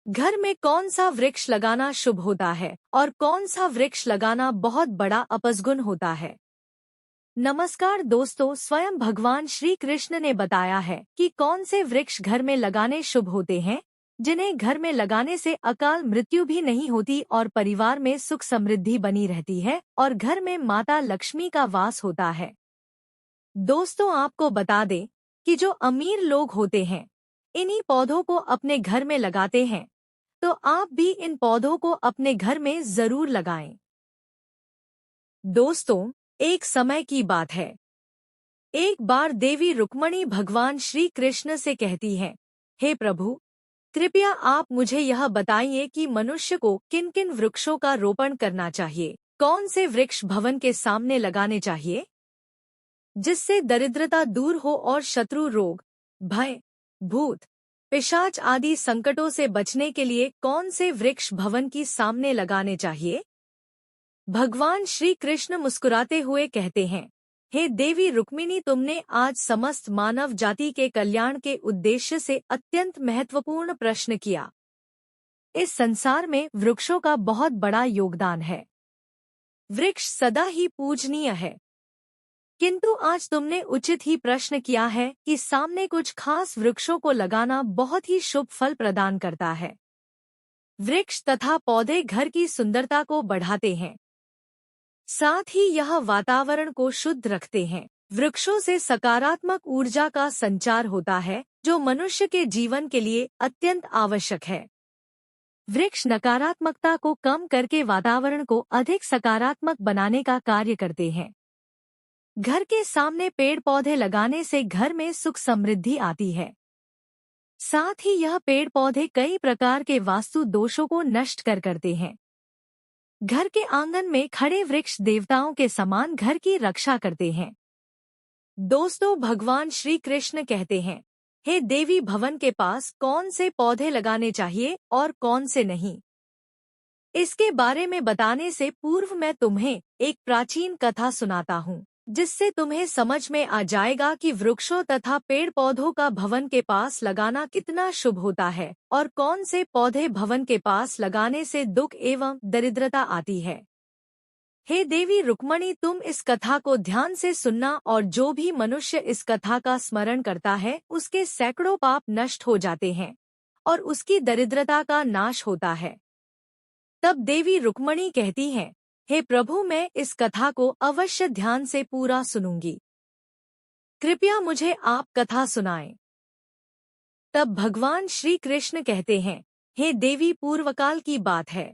घर में कौन सा वृक्ष लगाना शुभ होता है और कौन सा वृक्ष लगाना बहुत बड़ा अपशगुन होता है। नमस्कार दोस्तों, स्वयं भगवान श्री कृष्ण ने बताया है कि कौन से वृक्ष घर में लगाने शुभ होते हैं, जिन्हें घर में लगाने से अकाल मृत्यु भी नहीं होती और परिवार में सुख समृद्धि बनी रहती है और घर में माता लक्ष्मी का वास होता है। दोस्तों, आपको बता दें कि जो अमीर लोग होते हैं इन्हीं पौधों को अपने घर में लगाते हैं, तो आप भी इन पौधों को अपने घर में जरूर लगाएं। दोस्तों, एक समय की बात है। एक बार देवी रुक्मणी भगवान श्री कृष्ण से कहती हैं, हे प्रभु, कृपया आप मुझे यह बताइए कि मनुष्य को किन किन वृक्षों का रोपण करना चाहिए, कौन से वृक्ष भवन के सामने लगाने चाहिए, जिससे दरिद्रता दूर हो और शत्रु रोग, भय, भूत, पिशाच आदि संकटों से बचने के लिए कौन से वृक्ष भवन की सामने लगाने चाहिए। भगवान श्री कृष्ण मुस्कुराते हुए कहते हैं, हे देवी रुक्मिणी, तुमने आज समस्त मानव जाति के कल्याण के उद्देश्य से अत्यंत महत्वपूर्ण प्रश्न किया। इस संसार में वृक्षों का बहुत बड़ा योगदान है। वृक्ष सदा ही पूजनीय है, किंतु आज तुमने उचित ही प्रश्न किया है कि सामने कुछ खास वृक्षों को लगाना बहुत ही शुभ फल प्रदान करता है। वृक्ष तथा पौधे घर की सुंदरता को बढ़ाते हैं, साथ ही यह वातावरण को शुद्ध रखते हैं। वृक्षों से सकारात्मक ऊर्जा का संचार होता है, जो मनुष्य के जीवन के लिए अत्यंत आवश्यक है। वृक्ष नकारात्मकता को कम करके वातावरण को अधिक सकारात्मक बनाने का कार्य करते हैं। घर के सामने पेड़ पौधे लगाने से घर में सुख समृद्धि आती है। साथ ही यह पेड़ पौधे कई प्रकार के वास्तु दोषों को नष्ट करते हैं। घर के आंगन में खड़े वृक्ष देवताओं के समान घर की रक्षा करते हैं। दोस्तों, भगवान श्री कृष्ण कहते हैं, हे देवी, भवन के पास कौन से पौधे लगाने चाहिए और कौन से नहीं, इसके बारे में बताने से पूर्व मैं तुम्हें एक प्राचीन कथा सुनाता हूँ, जिससे तुम्हें समझ में आ जाएगा कि वृक्षों तथा पेड़ पौधों का भवन के पास लगाना कितना शुभ होता है और कौन से पौधे भवन के पास लगाने से दुख एवं दरिद्रता आती है। हे देवी रुक्मणी, तुम इस कथा को ध्यान से सुनना और जो भी मनुष्य इस कथा का स्मरण करता है उसके सैकड़ों पाप नष्ट हो जाते हैं और उसकी दरिद्रता का नाश होता है। तब देवी रुक्मणी कहती हैं, हे प्रभु, मैं इस कथा को अवश्य ध्यान से पूरा सुनूंगी, कृपया मुझे आप कथा सुनाएं। तब भगवान श्री कृष्ण कहते हैं, हे देवी, पूर्वकाल की बात है।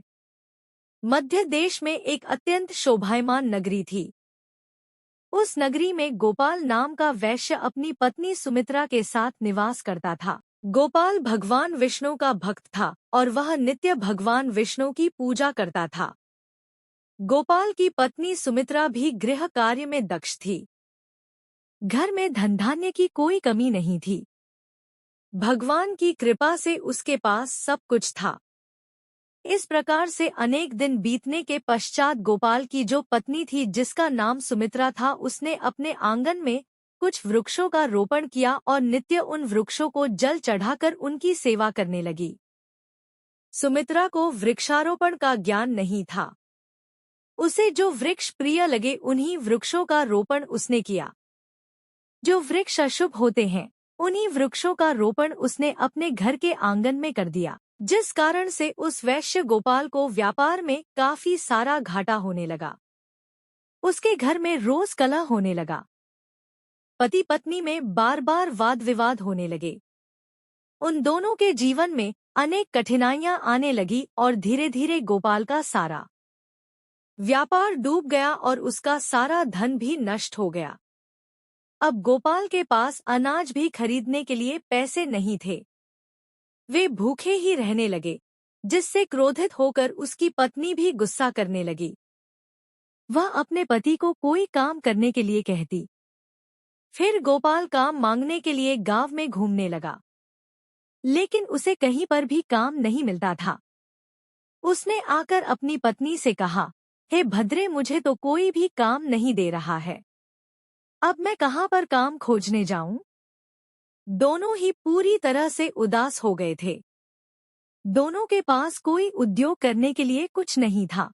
मध्य देश में एक अत्यंत शोभायमान नगरी थी। उस नगरी में गोपाल नाम का वैश्य अपनी पत्नी सुमित्रा के साथ निवास करता था। गोपाल भगवान विष्णु का भक्त था और वह नित्य भगवान विष्णु की पूजा करता था। गोपाल की पत्नी सुमित्रा भी गृह कार्य में दक्ष थी। घर में धन धान्य की कोई कमी नहीं थी। भगवान की कृपा से उसके पास सब कुछ था। इस प्रकार से अनेक दिन बीतने के पश्चात गोपाल की जो पत्नी थी, जिसका नाम सुमित्रा था, उसने अपने आंगन में कुछ वृक्षों का रोपण किया और नित्य उन वृक्षों को जल चढ़ाकर उनकी सेवा करने लगी। सुमित्रा को वृक्षारोपण का ज्ञान नहीं था। उसे जो वृक्ष प्रिय लगे उन्हीं वृक्षों का रोपण उसने किया। जो वृक्ष अशुभ होते हैं उन्हीं वृक्षों का रोपण उसने अपने घर के आंगन में कर दिया, जिस कारण से उस वैश्य गोपाल को व्यापार में काफी सारा घाटा होने लगा। उसके घर में रोज कलह होने लगा। पति पत्नी में बार बार वाद विवाद होने लगे। उन दोनों के जीवन में अनेक कठिनाइयां आने लगी और धीरे धीरे गोपाल का सारा व्यापार डूब गया और उसका सारा धन भी नष्ट हो गया। अब गोपाल के पास अनाज भी खरीदने के लिए पैसे नहीं थे। वे भूखे ही रहने लगे, जिससे क्रोधित होकर उसकी पत्नी भी गुस्सा करने लगी। वह अपने पति को कोई काम करने के लिए कहती। फिर गोपाल काम मांगने के लिए गांव में घूमने लगा, लेकिन उसे कहीं पर भी काम नहीं मिलता था। उसने आकर अपनी पत्नी से कहा, हे भद्रे, मुझे तो कोई भी काम नहीं दे रहा है। अब मैं कहाँ पर काम खोजने जाऊं? दोनों ही पूरी तरह से उदास हो गए थे। दोनों के पास कोई उद्योग करने के लिए कुछ नहीं था।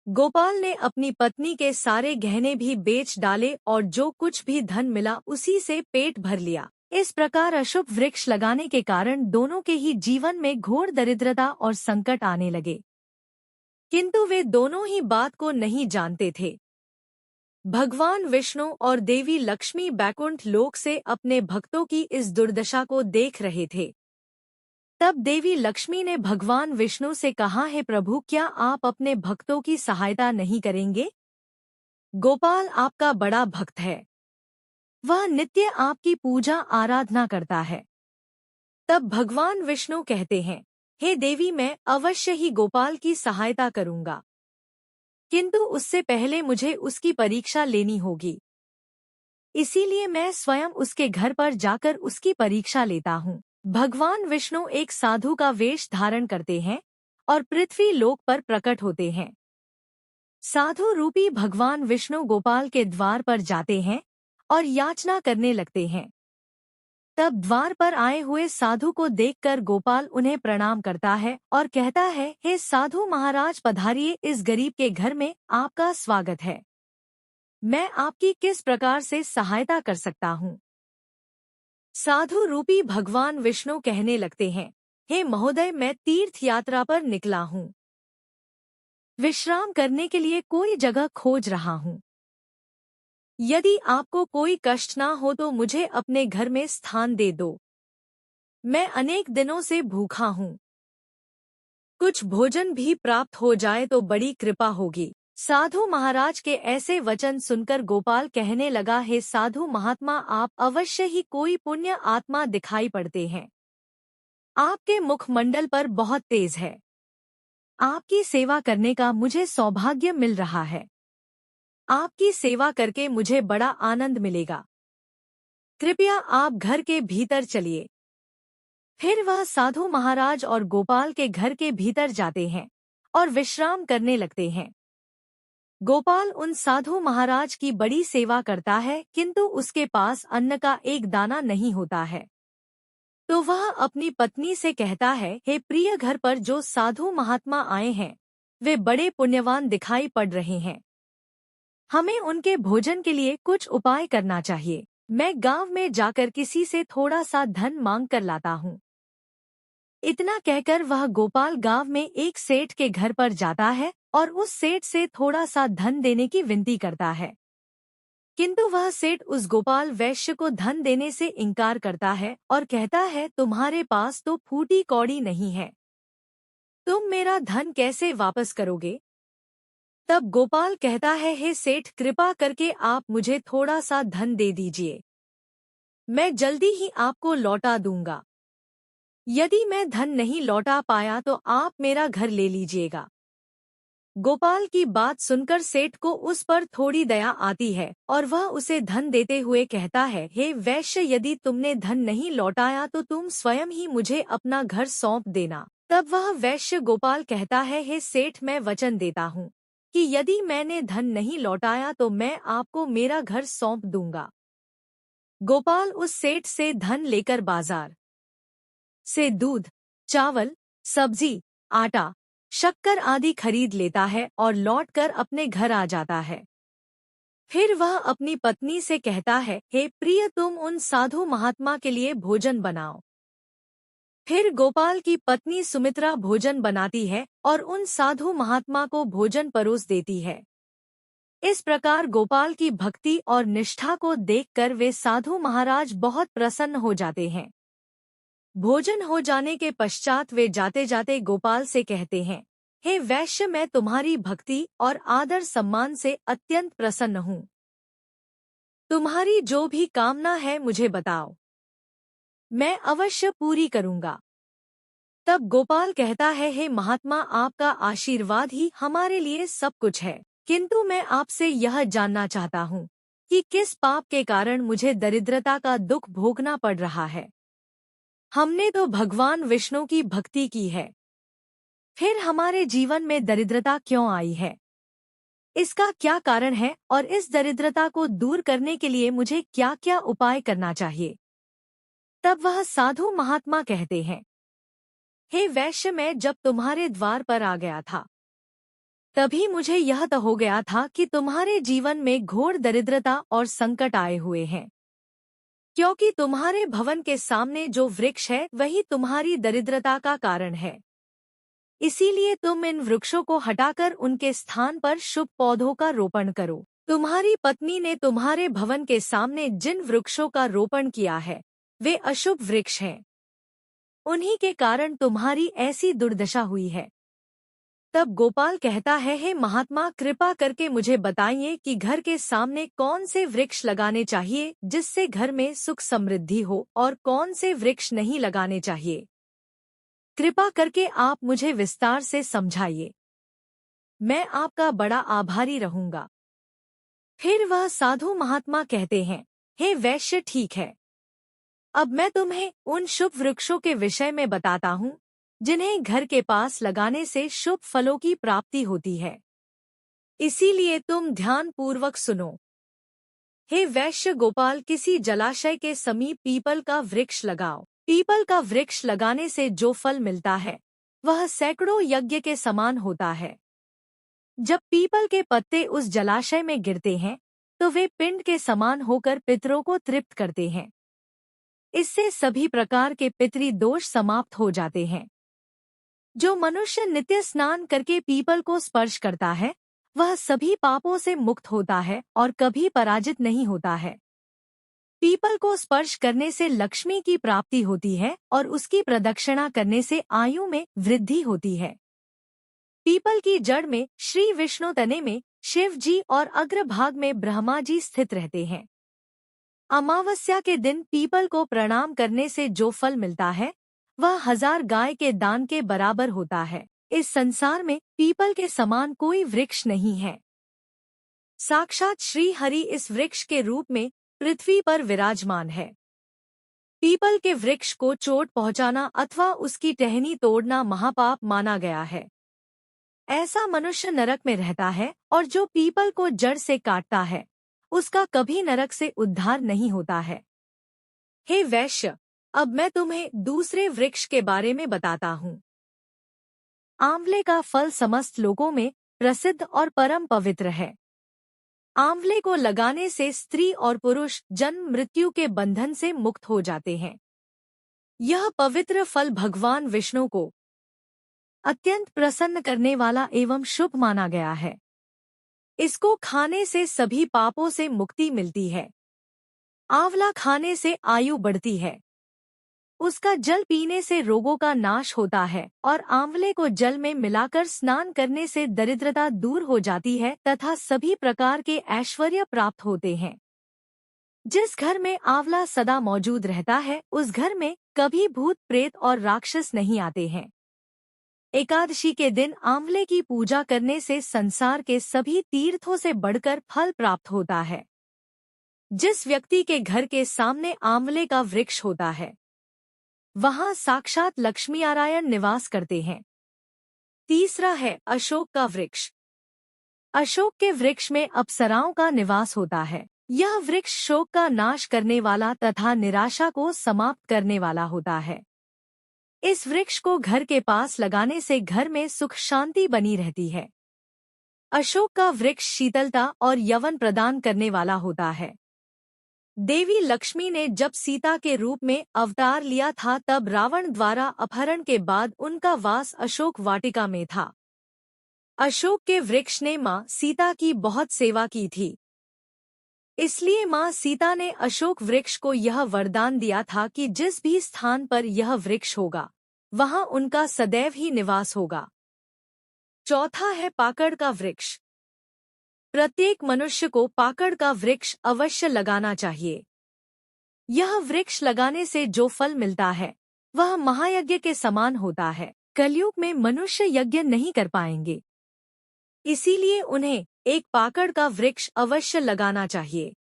गोपाल ने अपनी पत्नी के सारे गहने भी बेच डाले और जो कुछ भी धन मिला उसी से पेट भर लिया। इस प्रकार अशुभ वृक्ष लगाने के कारण दोनों के ही जीवन में घोर दरिद्रता और संकट आने लगे, किंतु वे दोनों ही बात को नहीं जानते थे। भगवान विष्णु और देवी लक्ष्मी बैकुंठ लोक से अपने भक्तों की इस दुर्दशा को देख रहे थे। तब देवी लक्ष्मी ने भगवान विष्णु से कहा, हे प्रभु, क्या आप अपने भक्तों की सहायता नहीं करेंगे? गोपाल आपका बड़ा भक्त है, वह नित्य आपकी पूजा आराधना करता है। तब भगवान विष्णु कहते हैं, हे देवी, मैं अवश्य ही गोपाल की सहायता करूंगा, किंतु उससे पहले मुझे उसकी परीक्षा लेनी होगी। इसीलिए मैं स्वयं उसके घर पर जाकर उसकी परीक्षा लेता हूँ। भगवान विष्णु एक साधु का वेश धारण करते हैं और पृथ्वी लोक पर प्रकट होते हैं। साधु रूपी भगवान विष्णु गोपाल के द्वार पर जाते हैं और याचना करने लगते हैं। तब द्वार पर आए हुए साधु को देखकर गोपाल उन्हें प्रणाम करता है और कहता है, हे साधु महाराज, पधारिए, इस गरीब के घर में आपका स्वागत है। मैं आपकी किस प्रकार से सहायता कर सकता हूँ? साधु रूपी भगवान विष्णु कहने लगते हैं, हे महोदय, मैं तीर्थ यात्रा पर निकला हूँ, विश्राम करने के लिए कोई जगह खोज रहा हूँ। यदि आपको कोई कष्ट ना हो तो मुझे अपने घर में स्थान दे दो। मैं अनेक दिनों से भूखा हूँ, कुछ भोजन भी प्राप्त हो जाए तो बड़ी कृपा होगी। साधु महाराज के ऐसे वचन सुनकर गोपाल कहने लगा, हे साधु महात्मा, आप अवश्य ही कोई पुण्य आत्मा दिखाई पड़ते हैं। आपके मुखमंडल पर बहुत तेज है। आपकी सेवा करने का मुझे सौभाग्य मिल रहा है। आपकी सेवा करके मुझे बड़ा आनंद मिलेगा। कृपया आप घर के भीतर चलिए। फिर वह साधु महाराज और गोपाल के घर के भीतर जाते हैं और विश्राम करने लगते हैं। गोपाल उन साधु महाराज की बड़ी सेवा करता है, किंतु उसके पास अन्न का एक दाना नहीं होता है। तो वह अपनी पत्नी से कहता है, हे प्रिय, घर पर जो साधु महात्मा आए हैं वे बड़े पुण्यवान दिखाई पड़ रहे हैं। हमें उनके भोजन के लिए कुछ उपाय करना चाहिए। मैं गांव में जाकर किसी से थोड़ा सा धन मांग कर लाता हूँ। इतना कहकर वह गोपाल गांव में एक सेठ के घर पर जाता है और उस सेठ से थोड़ा सा धन देने की विनती करता है, किंतु वह सेठ उस गोपाल वैश्य को धन देने से इनकार करता है और कहता है, तुम्हारे पास तो फूटी कौड़ी नहीं है, तुम मेरा धन कैसे वापस करोगे? तब गोपाल कहता है, हे सेठ, कृपा करके आप मुझे थोड़ा सा धन दे दीजिए, मैं जल्दी ही आपको लौटा दूंगा। यदि मैं धन नहीं लौटा पाया तो आप मेरा घर ले लीजिएगा। गोपाल की बात सुनकर सेठ को उस पर थोड़ी दया आती है और वह उसे धन देते हुए कहता है, हे वैश्य, यदि तुमने धन नहीं लौटाया तो तुम स्वयं ही मुझे अपना घर सौंप देना। तब वह वैश्य गोपाल कहता है, हे सेठ, मैं वचन देता हूँ कि यदि मैंने धन नहीं लौटाया तो मैं आपको मेरा घर सौंप दूंगा। गोपाल उस सेठ से धन लेकर बाजार से दूध, चावल, सब्जी, आटा, शक्कर आदि खरीद लेता है और लौटकर अपने घर आ जाता है। फिर वह अपनी पत्नी से कहता है, हे प्रिय, तुम उन साधु महात्मा के लिए भोजन बनाओ। फिर गोपाल की पत्नी सुमित्रा भोजन बनाती है और उन साधु महात्मा को भोजन परोस देती है। इस प्रकार गोपाल की भक्ति और निष्ठा को देखकर वे साधु महाराज बहुत प्रसन्न हो जाते हैं। भोजन हो जाने के पश्चात वे जाते जाते गोपाल से कहते हैं, हे वैश्य, मैं तुम्हारी भक्ति और आदर सम्मान से अत्यंत प्रसन्न हूँ। तुम्हारी जो भी कामना है मुझे बताओ, मैं अवश्य पूरी करूँगा। तब गोपाल कहता है, हे महात्मा, आपका आशीर्वाद ही हमारे लिए सब कुछ है, किंतु मैं आपसे यह जानना चाहता हूँ कि किस पाप के कारण मुझे दरिद्रता का दुख भोगना पड़ रहा है। हमने तो भगवान विष्णु की भक्ति की है, फिर हमारे जीवन में दरिद्रता क्यों आई है? इसका क्या कारण है और इस दरिद्रता को दूर करने के लिए मुझे क्या क्या उपाय करना चाहिए? तब वह साधु महात्मा कहते हैं, हे वैश्य, मैं जब तुम्हारे द्वार पर आ गया था तभी मुझे यह तो हो गया था कि तुम्हारे जीवन में घोर दरिद्रता और संकट आए हुए हैं, क्योंकि तुम्हारे भवन के सामने जो वृक्ष है वही तुम्हारी दरिद्रता का कारण है। इसीलिए तुम इन वृक्षों को हटाकर उनके स्थान पर शुभ पौधों का रोपण करो। तुम्हारी पत्नी ने तुम्हारे भवन के सामने जिन वृक्षों का रोपण किया है वे अशुभ वृक्ष हैं। उन्हीं के कारण तुम्हारी ऐसी दुर्दशा हुई है। तब गोपाल कहता है, हे महात्मा, कृपा करके मुझे बताइए कि घर के सामने कौन से वृक्ष लगाने चाहिए जिससे घर में सुख समृद्धि हो और कौन से वृक्ष नहीं लगाने चाहिए। कृपा करके आप मुझे विस्तार से समझाइए, मैं आपका बड़ा आभारी रहूंगा। फिर वह साधु महात्मा कहते हैं, हे वैश्य, ठीक है, अब मैं तुम्हें उन शुभ वृक्षों के विषय में बताता हूँ जिन्हें घर के पास लगाने से शुभ फलों की प्राप्ति होती है। इसीलिए तुम ध्यानपूर्वक सुनो। हे वैश्य गोपाल, किसी जलाशय के समीप पीपल का वृक्ष लगाओ। पीपल का वृक्ष लगाने से जो फल मिलता है वह सैकड़ों यज्ञ के समान होता है। जब पीपल के पत्ते उस जलाशय में गिरते हैं तो वे पिंड के समान होकर पितरों को तृप्त करते हैं। इससे सभी प्रकार के पितरी दोष समाप्त हो जाते हैं। जो मनुष्य नित्य स्नान करके पीपल को स्पर्श करता है वह सभी पापों से मुक्त होता है और कभी पराजित नहीं होता है। पीपल को स्पर्श करने से लक्ष्मी की प्राप्ति होती है और उसकी प्रदक्षिणा करने से आयु में वृद्धि होती है। पीपल की जड़ में श्री विष्णु, तने में शिव जी और अग्रभाग में ब्रह्मा जी स्थित रहते हैं। अमावस्या के दिन पीपल को प्रणाम करने से जो फल मिलता है वह 1000 गाय के दान के बराबर होता है। इस संसार में पीपल के समान कोई वृक्ष नहीं है। साक्षात श्री हरि इस वृक्ष के रूप में पृथ्वी पर विराजमान है। पीपल के वृक्ष को चोट पहुंचाना अथवा उसकी टहनी तोड़ना महापाप माना गया है। ऐसा मनुष्य नरक में रहता है और जो पीपल को जड़ से काटता है उसका कभी नरक से उद्धार नहीं होता है। हे वैश्य, अब मैं तुम्हें दूसरे वृक्ष के बारे में बताता हूँ। आंवले का फल समस्त लोगों में प्रसिद्ध और परम पवित्र है। आंवले को लगाने से स्त्री और पुरुष जन्म मृत्यु के बंधन से मुक्त हो जाते हैं। यह पवित्र फल भगवान विष्णु को अत्यंत प्रसन्न करने वाला एवं शुभ माना गया है। इसको खाने से सभी पापों से मुक्ति मिलती है। आंवला खाने से आयु बढ़ती है। उसका जल पीने से रोगों का नाश होता है और आंवले को जल में मिलाकर स्नान करने से दरिद्रता दूर हो जाती है तथा सभी प्रकार के ऐश्वर्य प्राप्त होते हैं। जिस घर में आंवला सदा मौजूद रहता है उस घर में कभी भूत प्रेत और राक्षस नहीं आते हैं। एकादशी के दिन आंवले की पूजा करने से संसार के सभी तीर्थों से बढ़कर फल प्राप्त होता है। जिस व्यक्ति के घर के सामने आंवले का वृक्ष होता है वहां साक्षात लक्ष्मी नारायण निवास करते हैं। तीसरा है अशोक का वृक्ष। अशोक के वृक्ष में अप्सराओं का निवास होता है। यह वृक्ष शोक का नाश करने वाला तथा निराशा को समाप्त करने वाला होता है। इस वृक्ष को घर के पास लगाने से घर में सुख शांति बनी रहती है। अशोक का वृक्ष शीतलता और यौवन प्रदान करने वाला होता है। देवी लक्ष्मी ने जब सीता के रूप में अवतार लिया था तब रावण द्वारा अपहरण के बाद उनका वास अशोक वाटिका में था। अशोक के वृक्ष ने मां सीता की बहुत सेवा की थी। इसलिए मां सीता ने अशोक वृक्ष को यह वरदान दिया था कि जिस भी स्थान पर यह वृक्ष होगा वहां उनका सदैव ही निवास होगा। चौथा है पाकड़ का वृक्ष। प्रत्येक मनुष्य को पाकड़ का वृक्ष अवश्य लगाना चाहिए। यह वृक्ष लगाने से जो फल मिलता है वह महायज्ञ के समान होता है। कलयुग में मनुष्य यज्ञ नहीं कर पाएंगे, इसीलिए उन्हें एक पाकड़ का वृक्ष अवश्य लगाना चाहिए।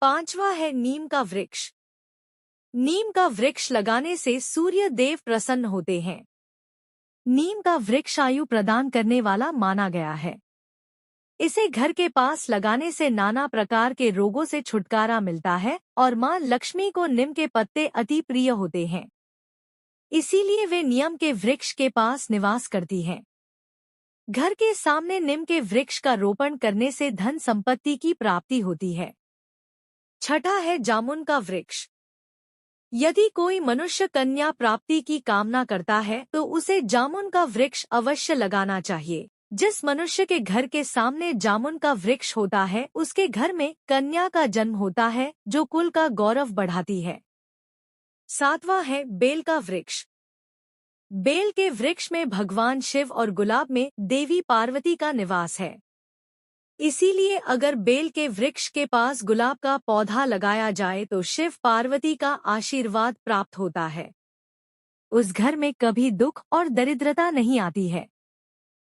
पांचवा है नीम का वृक्ष। नीम का वृक्ष लगाने से सूर्य देव प्रसन्न होते हैं। नीम का वृक्ष आयु प्रदान करने वाला माना गया है। इसे घर के पास लगाने से नाना प्रकार के रोगों से छुटकारा मिलता है और मां लक्ष्मी को नीम के पत्ते अति प्रिय होते हैं। इसीलिए वे नियम के वृक्ष के पास निवास करती हैं। घर के सामने नीम के वृक्ष का रोपण करने से धन संपत्ति की प्राप्ति होती है। छठा है जामुन का वृक्ष। यदि कोई मनुष्य कन्या प्राप्ति की कामना करता है तो उसे जामुन का वृक्ष अवश्य लगाना चाहिए। जिस मनुष्य के घर के सामने जामुन का वृक्ष होता है उसके घर में कन्या का जन्म होता है, जो कुल का गौरव बढ़ाती है। सातवां है बेल का वृक्ष। बेल के वृक्ष में भगवान शिव और गुलाब में देवी पार्वती का निवास है। इसीलिए अगर बेल के वृक्ष के पास गुलाब का पौधा लगाया जाए तो शिव पार्वती का आशीर्वाद प्राप्त होता है। उस घर में कभी दुख और दरिद्रता नहीं आती है।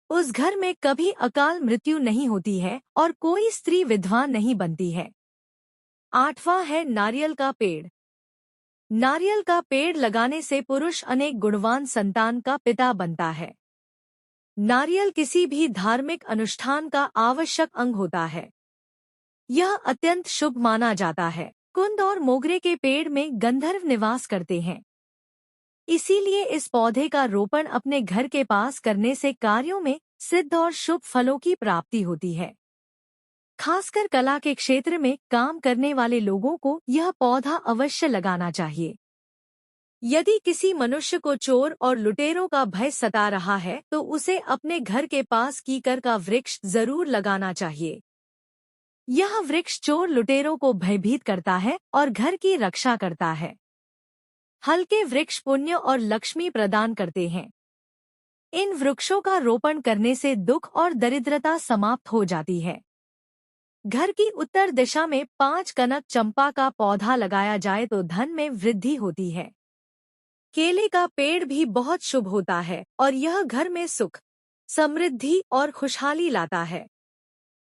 उस घर में कभी अकाल मृत्यु नहीं होती है और कोई स्त्री विधवा नहीं बनती है। आठवां है नारियल का पेड़। नारियल का पेड़ लगाने से पुरुष अनेक गुणवान संतान का पिता बनता है। नारियल किसी भी धार्मिक अनुष्ठान का आवश्यक अंग होता है। यह अत्यंत शुभ माना जाता है। कुंद और मोगरे के पेड़ में गंधर्व निवास करते हैं। इसीलिए इस पौधे का रोपण अपने घर के पास करने से कार्यों में सिद्ध और शुभ फलों की प्राप्ति होती है। खासकर कला के क्षेत्र में काम करने वाले लोगों को यह पौधा अवश्य लगाना चाहिए। यदि किसी मनुष्य को चोर और लुटेरों का भय सता रहा है तो उसे अपने घर के पास कीकर का वृक्ष जरूर लगाना चाहिए। यह वृक्ष चोर लुटेरों को भयभीत करता है और घर की रक्षा करता है। हल्के वृक्ष पुण्य और लक्ष्मी प्रदान करते हैं। इन वृक्षों का रोपण करने से दुख और दरिद्रता समाप्त हो जाती है। घर की उत्तर दिशा में 5 कनक चंपा का पौधा लगाया जाए तो धन में वृद्धि होती है। केले का पेड़ भी बहुत शुभ होता है और यह घर में सुख, समृद्धि और खुशहाली लाता है।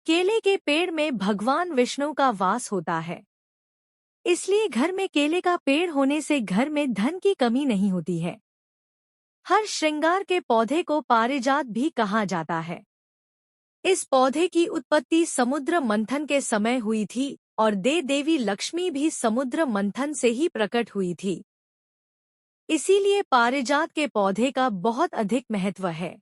केले के पेड़ में भगवान विष्णु का वास होता है। इसलिए घर में केले का पेड़ होने से घर में धन की कमी नहीं होती है। हर श्रृंगार के पौधे को पारिजात भी कहा जाता है। इस पौधे की उत्पत्ति समुद्र मंथन के समय हुई थी और देवी लक्ष्मी भी समुद्र मंथन से ही प्रकट हुई थी। इसीलिए पारिजात के पौधे का बहुत अधिक महत्व है।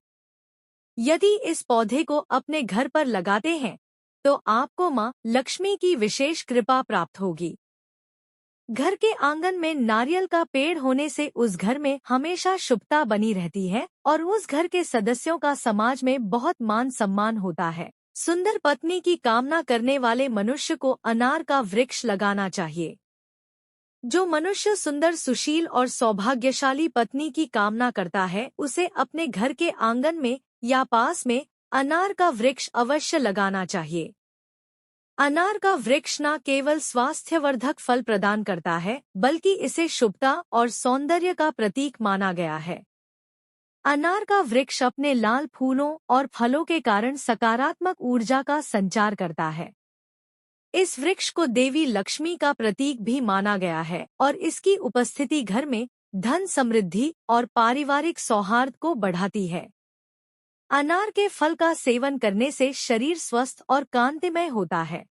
यदि इस पौधे को अपने घर पर लगाते हैं तो आपको मां लक्ष्मी की विशेष कृपा प्राप्त होगी। घर के आंगन में नारियल का पेड़ होने से उस घर में हमेशा शुभता बनी रहती है और उस घर के सदस्यों का समाज में बहुत मान सम्मान होता है। सुंदर पत्नी की कामना करने वाले मनुष्य को अनार का वृक्ष लगाना चाहिए। जो मनुष्य सुंदर, सुशील और सौभाग्यशाली पत्नी की कामना करता है उसे अपने घर के आंगन में या पास में अनार का वृक्ष अवश्य लगाना चाहिए। अनार का वृक्ष न केवल स्वास्थ्यवर्धक फल प्रदान करता है बल्कि इसे शुभता और सौंदर्य का प्रतीक माना गया है। अनार का वृक्ष अपने लाल फूलों और फलों के कारण सकारात्मक ऊर्जा का संचार करता है। इस वृक्ष को देवी लक्ष्मी का प्रतीक भी माना गया है और इसकी उपस्थिति घर में धन, समृद्धि और पारिवारिक सौहार्द को बढ़ाती है। अनार के फल का सेवन करने से शरीर स्वस्थ और कांतिमय होता है।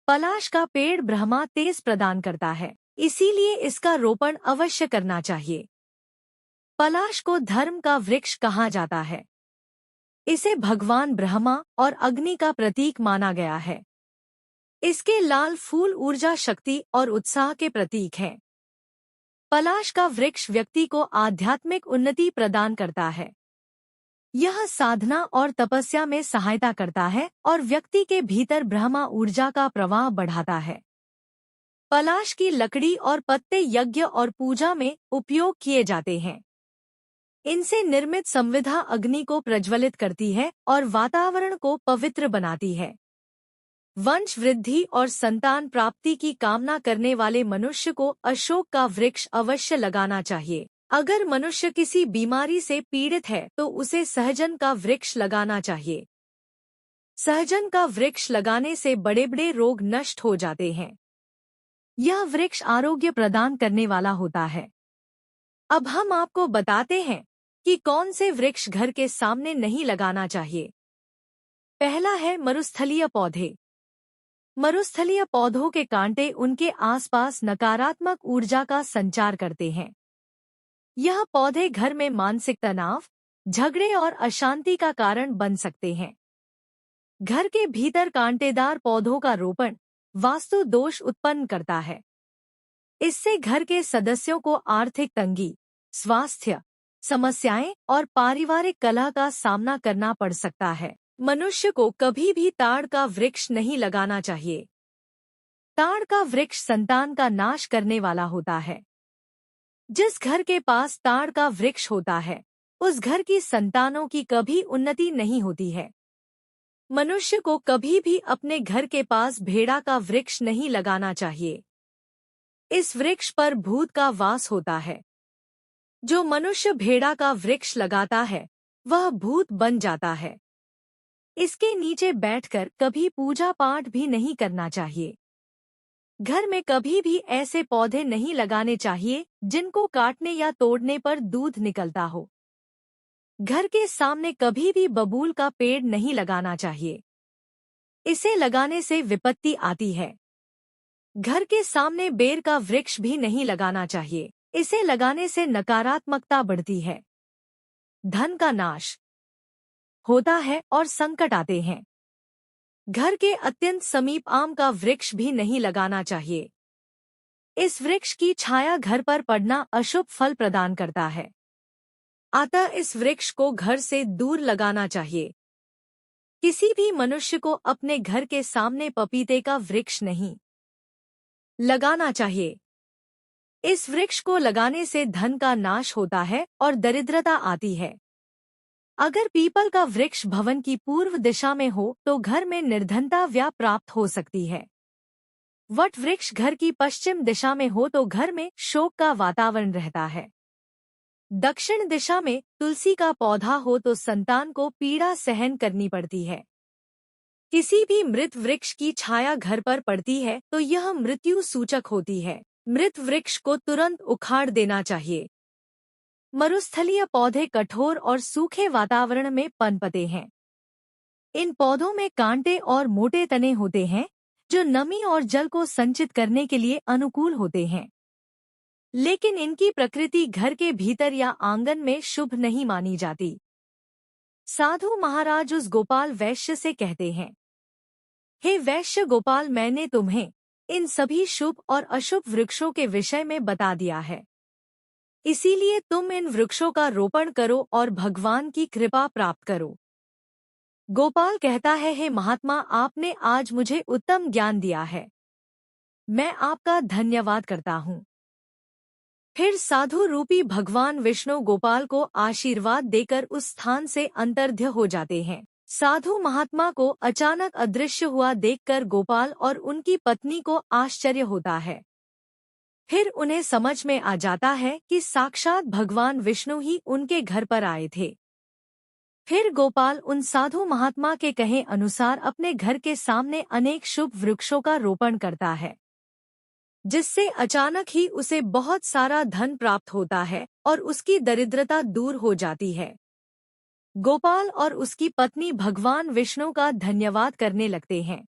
पलाश का पेड़ ब्रह्मा तेज प्रदान करता है, इसीलिए इसका रोपण अवश्य करना चाहिए। पलाश को धर्म का वृक्ष कहा जाता है। इसे भगवान ब्रह्मा और अग्नि का प्रतीक माना गया है। इसके लाल फूल ऊर्जा, शक्ति और उत्साह के प्रतीक हैं। पलाश का वृक्ष व्यक्ति को आध्यात्मिक उन्नति प्रदान करता है। यह साधना और तपस्या में सहायता करता है और व्यक्ति के भीतर ब्रह्मा ऊर्जा का प्रवाह बढ़ाता है। पलाश की लकड़ी और पत्ते यज्ञ और पूजा में उपयोग किए जाते हैं। इनसे निर्मित संविधा अग्नि को प्रज्वलित करती है और वातावरण को पवित्र बनाती है। वंश वृद्धि और संतान प्राप्ति की कामना करने वाले मनुष्य को अशोक का वृक्ष अवश्य लगाना चाहिए। अगर मनुष्य किसी बीमारी से पीड़ित है तो उसे सहजन का वृक्ष लगाना चाहिए। सहजन का वृक्ष लगाने से बड़े बड़े रोग नष्ट हो जाते हैं। यह वृक्ष आरोग्य प्रदान करने वाला होता है। अब हम आपको बताते हैं कि कौन से वृक्ष घर के सामने नहीं लगाना चाहिए। पहला है मरुस्थलीय पौधे। मरुस्थलीय पौधों के कांटे उनके आसपास नकारात्मक ऊर्जा का संचार करते हैं। यह पौधे घर में मानसिक तनाव, झगड़े और अशांति का कारण बन सकते हैं। घर के भीतर कांटेदार पौधों का रोपण वास्तु दोष उत्पन्न करता है। इससे घर के सदस्यों को आर्थिक तंगी, स्वास्थ्य समस्याएं और पारिवारिक कलह का सामना करना पड़ सकता है। मनुष्य को कभी भी ताड़ का वृक्ष नहीं लगाना चाहिए। ताड़ का वृक्ष संतान का नाश करने वाला होता है। जिस घर के पास ताड़ का वृक्ष होता है, उस घर की संतानों की कभी उन्नति नहीं होती है। मनुष्य को कभी भी अपने घर के पास भेड़ा का वृक्ष नहीं लगाना चाहिए। इस वृक्ष पर भूत का वास होता है। जो मनुष्य भेड़ा का वृक्ष लगाता है, वह भूत बन जाता है। इसके नीचे बैठकर कभी पूजा पाठ भी नहीं करना चाहिए। घर में कभी भी ऐसे पौधे नहीं लगाने चाहिए जिनको काटने या तोड़ने पर दूध निकलता हो। घर के सामने कभी भी बबूल का पेड़ नहीं लगाना चाहिए। इसे लगाने से विपत्ति आती है। घर के सामने बेर का वृक्ष भी नहीं लगाना चाहिए। इसे लगाने से नकारात्मकता बढ़ती है, धन का नाश होता है और संकट आते हैं। घर के अत्यंत समीप आम का वृक्ष भी नहीं लगाना चाहिए। इस वृक्ष की छाया घर पर पड़ना अशुभ फल प्रदान करता है। अतः इस वृक्ष को घर से दूर लगाना चाहिए। किसी भी मनुष्य को अपने घर के सामने पपीते का वृक्ष नहीं लगाना चाहिए। इस वृक्ष को लगाने से धन का नाश होता है और दरिद्रता आती है। अगर पीपल का वृक्ष भवन की पूर्व दिशा में हो तो घर में निर्धनता व्याप प्राप्त हो सकती है। वट वृक्ष घर की पश्चिम दिशा में हो तो घर में शोक का वातावरण रहता है। दक्षिण दिशा में तुलसी का पौधा हो तो संतान को पीड़ा सहन करनी पड़ती है। किसी भी मृत वृक्ष की छाया घर पर पड़ती है तो यह मृत्यु सूचक होती है। मृत वृक्ष को तुरंत उखाड़ देना चाहिए। मरुस्थलीय पौधे कठोर और सूखे वातावरण में पनपते हैं। इन पौधों में कांटे और मोटे तने होते हैं जो नमी और जल को संचित करने के लिए अनुकूल होते हैं। लेकिन इनकी प्रकृति घर के भीतर या आंगन में शुभ नहीं मानी जाती। साधु महाराज उस गोपाल वैश्य से कहते हैं, हे वैश्य गोपाल, मैंने तुम्हें इन सभी शुभ और अशुभ वृक्षों के विषय में बता दिया है। इसीलिए तुम इन वृक्षों का रोपण करो और भगवान की कृपा प्राप्त करो। गोपाल कहता है, हे महात्मा, आपने आज मुझे उत्तम ज्ञान दिया है। मैं आपका धन्यवाद करता हूँ। फिर साधु रूपी भगवान विष्णु गोपाल को आशीर्वाद देकर उस स्थान से अंतर्ध्य हो जाते हैं। साधु महात्मा को अचानक अदृश्य हुआ देखकर गोपाल और उनकी पत्नी को आश्चर्य होता है। फिर उन्हें समझ में आ जाता है कि साक्षात भगवान विष्णु ही उनके घर पर आए थे। फिर गोपाल उन साधु महात्मा के कहे अनुसार अपने घर के सामने अनेक शुभ वृक्षों का रोपण करता है, जिससे अचानक ही उसे बहुत सारा धन प्राप्त होता है और उसकी दरिद्रता दूर हो जाती है। गोपाल और उसकी पत्नी भगवान विष्णु का धन्यवाद करने लगते हैं।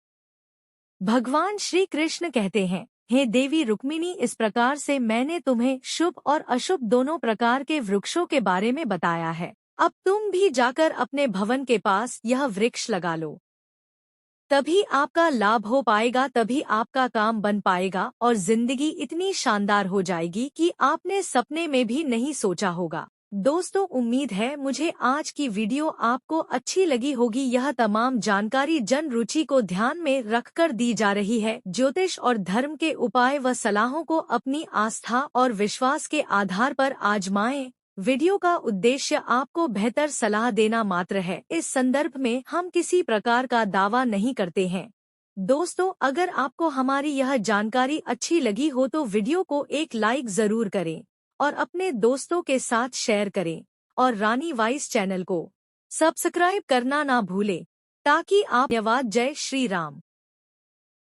भगवान श्री कृष्ण कहते हैं, हे देवी रुक्मिणी, इस प्रकार से मैंने तुम्हें शुभ और अशुभ दोनों प्रकार के वृक्षों के बारे में बताया है। अब तुम भी जाकर अपने भवन के पास यह वृक्ष लगा लो। तभी आपका लाभ हो पाएगा, तभी आपका काम बन पाएगा और जिंदगी इतनी शानदार हो जाएगी कि आपने सपने में भी नहीं सोचा होगा। दोस्तों, उम्मीद है मुझे आज की वीडियो आपको अच्छी लगी होगी। यह तमाम जानकारी जन रुचि को ध्यान में रखकर दी जा रही है। ज्योतिष और धर्म के उपाय व सलाहों को अपनी आस्था और विश्वास के आधार पर आजमाएं। वीडियो का उद्देश्य आपको बेहतर सलाह देना मात्र है। इस संदर्भ में हम किसी प्रकार का दावा नहीं करते हैं। दोस्तों, अगर आपको हमारी यह जानकारी अच्छी लगी हो तो वीडियो को एक लाइक जरूर करें और अपने दोस्तों के साथ शेयर करें और रानी वाइस चैनल को सब्सक्राइब करना ना भूलें ताकि आप। धन्यवाद। जय श्री राम।